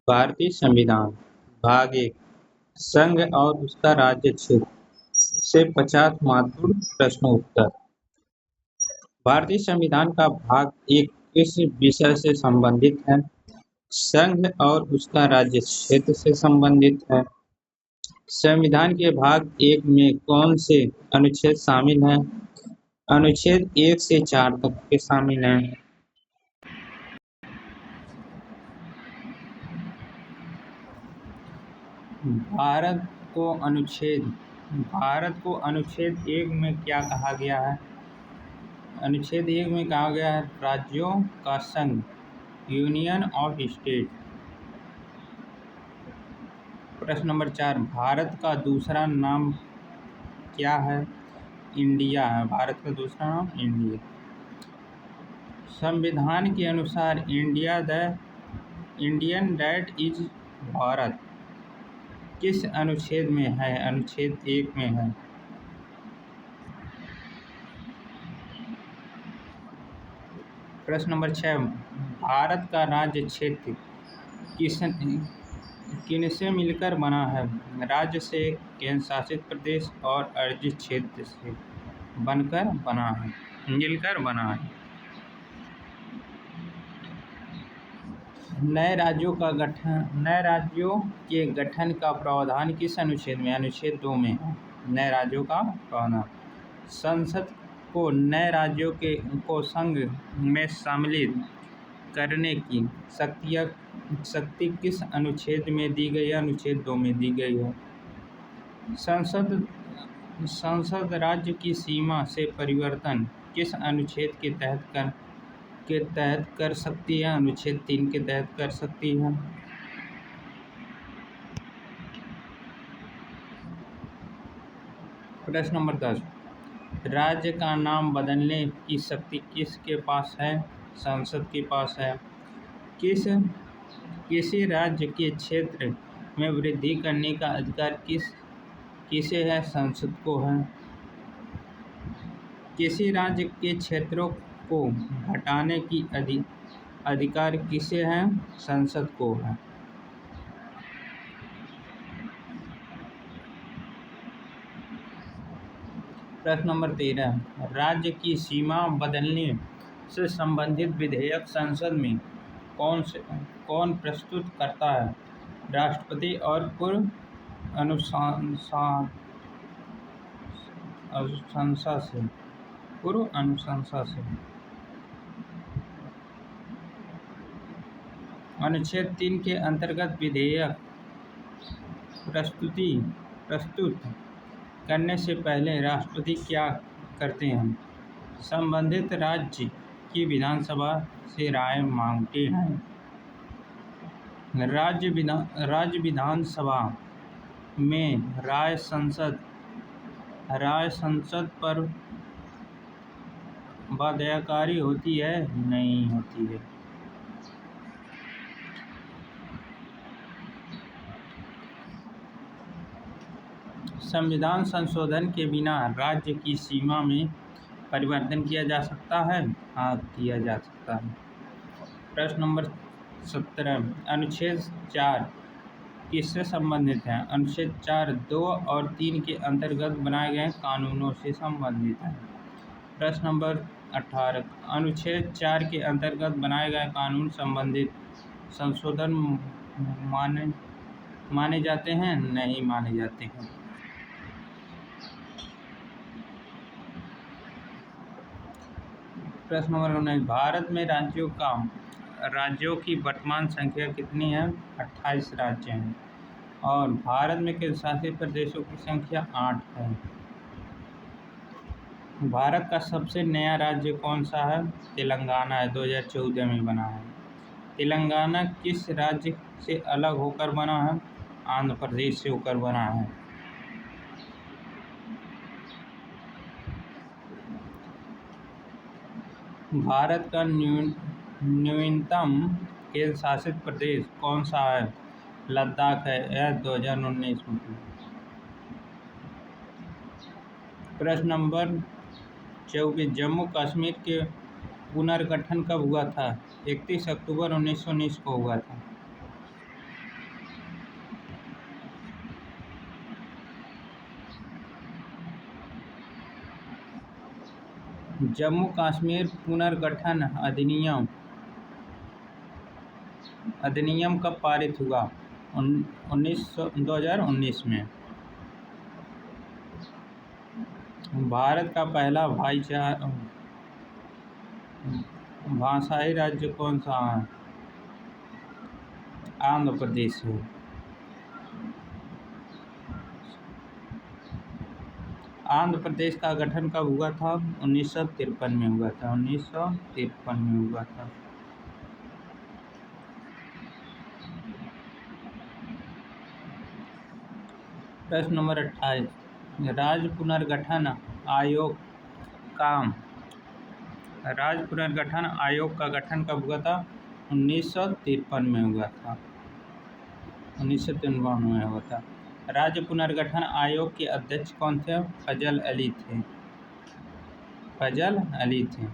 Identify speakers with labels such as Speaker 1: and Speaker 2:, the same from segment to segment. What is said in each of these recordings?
Speaker 1: भारतीय संविधान भाग 1 संघ और उसका राज्य क्षेत्र से 50 महत्वपूर्ण प्रश्नोत्तर। भारतीय संविधान का भाग 1 किस विषय से संबंधित है? संघ और उसका राज्य क्षेत्र से संबंधित है। संविधान के भाग 1 में कौन से अनुच्छेद शामिल हैं? अनुच्छेद 1 से 4 तक के शामिल हैं। भारत को अनुच्छेद 1 में क्या कहा गया है? अनुच्छेद 1 में कहा गया है राज्यों का संघ, यूनियन ऑफ स्टेट। प्रश्न नंबर 4 भारत का दूसरा नाम क्या है? इंडिया है। भारत का दूसरा नाम इंडिया। संविधान के अनुसार इंडियन दैट इज भारत किस अनुच्छेद में है? अनुच्छेद 1 में है। प्रश्न नंबर 6 भारत का राज्य क्षेत्र किनसे मिलकर बना है? राज्य से, केंद्र शासित प्रदेश और अर्जित क्षेत्र से मिलकर बना है। नए राज्यों के गठन का प्रावधान किस अनुच्छेद में? अनुच्छेद 2 में है। नए राज्यों का प्रावधान। संसद को नए राज्यों को संघ में सम्मिलित करने की शक्ति किस अनुच्छेद में दी गई है? अनुच्छेद 2 में दी गई है। संसद राज्य की सीमा से परिवर्तन किस अनुच्छेद के तहत कर सकती है? अनुच्छेद 3 के तहत कर सकती है। प्रश्न नंबर 10 राज्य का नाम बदलने की शक्ति किसके पास है? संसद के पास है। किसी राज्य के क्षेत्र में वृद्धि करने का अधिकार किसे है? संसद को है। किसी राज्य के क्षेत्रों को घटाने की अधिकार किसे है? संसद को है। प्रश्न नंबर 13 राज्य की सीमा बदलने से संबंधित विधेयक संसद में कौन प्रस्तुत करता है? राष्ट्रपति और पूर्व अनुशंसा से। अनुच्छेद 3 के अंतर्गत विधेयक प्रस्तुत करने से पहले राष्ट्रपति क्या करते हैं? संबंधित राज्य की विधानसभा से राय मांगते हैं। राज्य विधानसभा में राय संसद पर बाध्यकारी होती है? नहीं होती है। संविधान संशोधन के बिना राज्य की सीमा में परिवर्तन किया जा सकता है? हाँ, किया जा सकता है। प्रश्न नंबर 17 अनुच्छेद 4 किससे संबंधित है? अनुच्छेद 4 2 और 3 के अंतर्गत बनाए गए कानूनों से संबंधित है। प्रश्न नंबर 18 अनुच्छेद 4 के अंतर्गत बनाए गए कानून संबंधित संशोधन माने जाते हैं? नहीं माने जाते हैं। प्रश्न नंबर 19 भारत में राज्यों की वर्तमान संख्या कितनी है? 28 राज्य हैं और भारत में केंद्र शासित प्रदेशों की संख्या 8 है। भारत का सबसे नया राज्य कौन सा है? तेलंगाना है। 2014 में बना है। तेलंगाना किस राज्य से अलग होकर बना है? आंध्र प्रदेश से होकर बना है। भारत का न्यूनतम केंद्र शासित प्रदेश कौन सा है? लद्दाख है। यह 2019 में। प्रश्न नंबर 24 जम्मू कश्मीर के पुनर्गठन कब हुआ था? 31 अक्टूबर 1919 को हुआ था। जम्मू कश्मीर पुनर्गठन अधिनियम कब पारित हुआ? 2019 में। भारत का पहला भाषाई राज्य कौन सा है? आंध्र प्रदेश है। आंध्र प्रदेश का गठन कब हुआ था? 1953 में हुआ था। 1953 में हुआ था। प्रश्न नंबर 28, राज्य पुनर्गठन आयोग का गठन कब हुआ था? 1953 में हुआ था। 1953 में हुआ था। राज्य पुनर्गठन आयोग के अध्यक्ष कौन थे? फजल अली थे।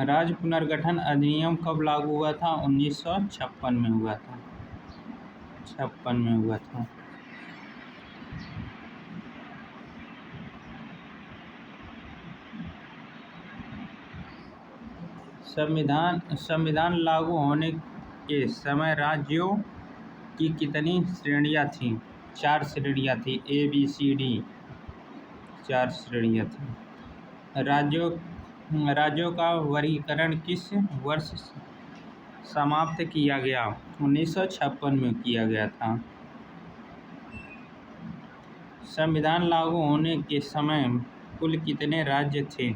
Speaker 1: राज्य पुनर्गठन अधिनियम कब लागू हुआ था? 1956 में हुआ था। 56 में हुआ था। संविधान लागू होने के समय राज्यों की कितनी श्रेणियां थीं? 4 श्रेणियां थी। ABCD 4 श्रेणियां थी। राज्यों का वर्गीकरण किस वर्ष समाप्त किया गया? 1956 में किया गया था। संविधान लागू होने के समय कुल कितने राज्य थे?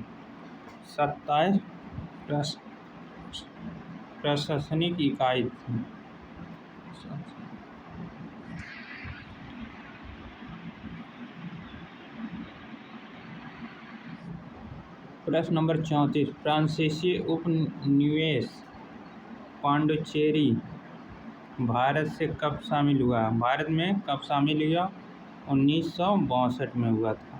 Speaker 1: 27 प्रशासनिक इकाई थी। प्रश्न नंबर 34, फ्रांसीसी उपनिवेश पांडिचेरी भारत में कब शामिल हुआ? 1962 में हुआ था।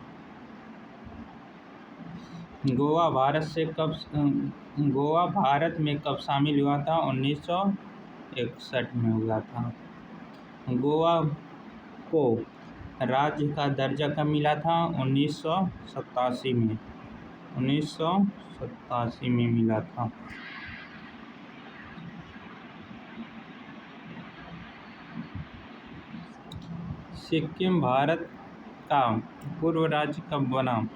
Speaker 1: गोवा भारत में कब शामिल हुआ था? 1961 में हुआ था। गोवा को राज्य का दर्जा कब मिला था? 1987 में। 1987 में मिला था। सिक्किम भारत का पूर्व राज्य कब बना?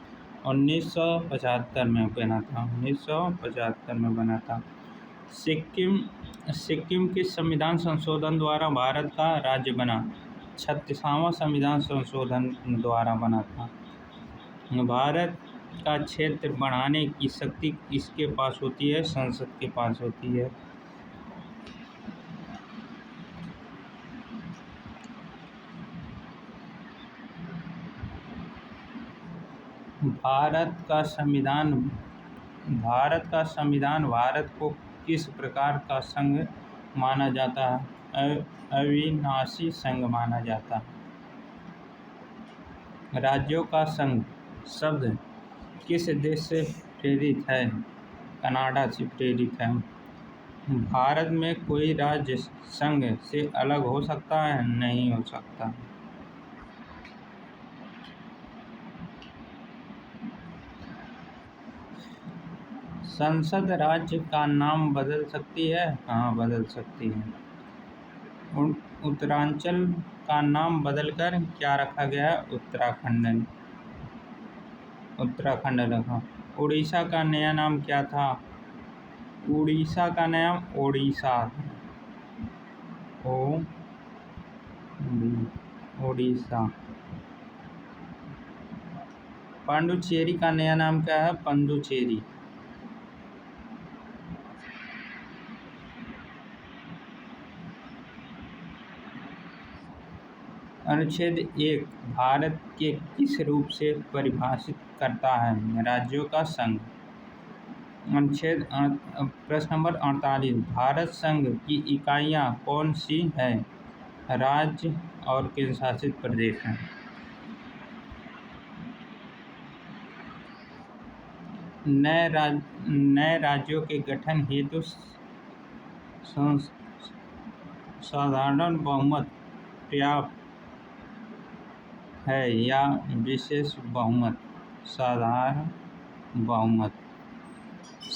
Speaker 1: 1975 में बना था। 1975 में बना था। सिक्किम किस संविधान संशोधन द्वारा भारत का राज्य बना? 36वां संविधान संशोधन द्वारा बना था। भारत का क्षेत्र बढ़ाने की शक्ति किसके पास होती है? संसद के पास होती है। भारत का संविधान भारत को किस प्रकार का संघ माना जाता है? अविनाशी संघ माना जाता है। राज्यों का संघ शब्द किस देश से प्रेरित है? कनाडा से प्रेरित है। भारत में कोई राज्य संघ से अलग हो सकता है? नहीं हो सकता। संसद राज्य का नाम बदल सकती है? हाँ, बदल सकती है। उत्तरांचल का नाम बदलकर क्या रखा गया? उत्तराखंड रखा। उड़ीसा का नया नाम क्या था? उड़ीसा का नाम ओडिशा। ओडिशा। पांडुचेरी का नया नाम क्या है? पंदुचेरी। अनुच्छेद 1 भारत के किस रूप से परिभाषित करता है? राज्यों का संघ। प्रश्न नंबर 48, भारत संघ की इकाइयाँ कौन सी हैं? राज्य और केंद्र शासित प्रदेश हैं। नए राज्यों के गठन हेतु साधारण बहुमत पर्याप्त है या विशेष बहुमत? साधारण बहुमत।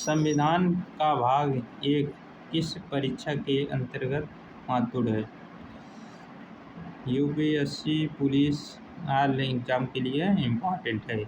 Speaker 1: संविधान का भाग 1 किस परीक्षा के अंतर्गत महत्वपूर्ण है? यूपीएससी, पुलिस, आल एग्जाम के लिए इम्पॉर्टेंट है।